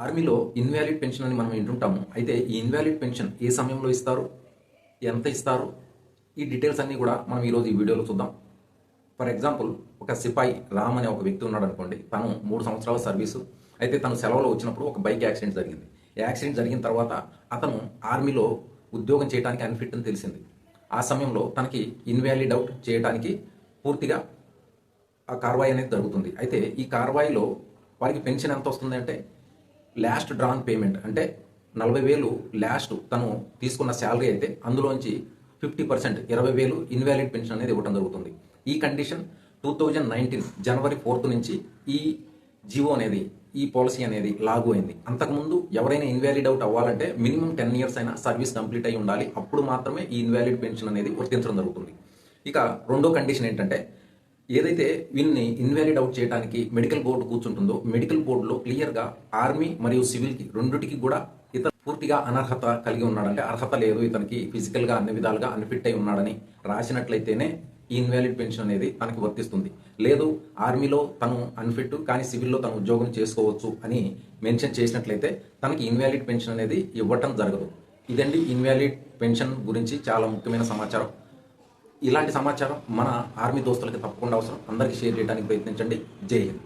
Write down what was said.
ఆర్మీలో invalid pension అని మనం వింటుంటాము. అయితే ఈ ఇన్వాలిడ్ పెన్షన్ ఏ సమయంలో ఇస్తారు, ఎంత ఇస్తారు, ఈ డీటెయిల్స్ అన్నీ కూడా మనం ఈరోజు ఈ వీడియోలో చూద్దాం. ఫర్ ఎగ్జాంపుల్, ఒక సిపాయి రామ్ అనే ఒక వ్యక్తి ఉన్నాడు అనుకోండి. తను 3 సంవత్సరాల సర్వీసు. అయితే తను సెలవులో వచ్చినప్పుడు ఒక బైక్ యాక్సిడెంట్ జరిగింది. యాక్సిడెంట్ జరిగిన తర్వాత అతను ఆర్మీలో ఉద్యోగం చేయడానికి అన్ఫిట్ అని తెలిసింది. ఆ సమయంలో తనకి ఇన్వాలిడ్ అవుట్ చేయడానికి పూర్తిగా ఆ కార్వాయి అనేది జరుగుతుంది. అయితే ఈ కార్వాయిలో వారికి పెన్షన్ ఎంత వస్తుంది అంటే, లాస్ట్ డ్రాన్ పేమెంట్ అంటే 40,000 లాస్ట్ తను తీసుకున్న శాలరీ అయితే అందులోంచి 50% 20,000 ఇన్వాలిడ్ పెన్షన్ అనేది ఇవ్వడం జరుగుతుంది. ఈ కండిషన్ 2019 జనవరి 4 నుంచి ఈ జివో అనేది, ఈ పాలసీ అనేది లాగు అయింది. అంతకుముందు ఎవరైనా ఇన్వాలిడ్ అవుట్ అవ్వాలంటే మినిమం 10 ఇయర్స్ అయినా సర్వీస్ కంప్లీట్ అయి ఉండాలి. అప్పుడు మాత్రమే ఈ ఇన్వాలిడ్ పెన్షన్ అనేది వర్తించడం జరుగుతుంది. ఇక రెండో కండిషన్ ఏంటంటే, ఏదైతే వీళ్ళని ఇన్వాలిడ్ అవుట్ చేయడానికి మెడికల్ బోర్డు కూర్చుంటుందో, మెడికల్ బోర్డులో క్లియర్గా ఆర్మీ మరియు సివిల్కి రెండిటికి కూడా ఇతను పూర్తిగా అనర్హత కలిగి ఉన్నాడంటే, అర్హత లేదు ఇతనికి, ఫిజికల్గా అన్ని విధాలుగా అన్ఫిట్ అయి ఉన్నాడని రాసినట్లయితేనే ఈ ఇన్వాలిడ్ పెన్షన్ అనేది తనకి వర్తిస్తుంది. లేదు ఆర్మీలో తను అన్ఫిట్ కానీ సివిల్లో తను ఉద్యోగం చేసుకోవచ్చు అని మెన్షన్ చేసినట్లయితే తనకి ఇన్వాలిడ్ పెన్షన్ అనేది ఇవ్వటం జరగదు. ఇదండి ఇన్వాలిడ్ పెన్షన్ గురించి చాలా ముఖ్యమైన సమాచారం. ఇలాంటి సమాచారం మన ఆర్మీ దోస్తులకి తప్పకుండా అవసరం. అందరికీ షేర్ చేయడానికి ప్రయత్నించండి. జై హింద్.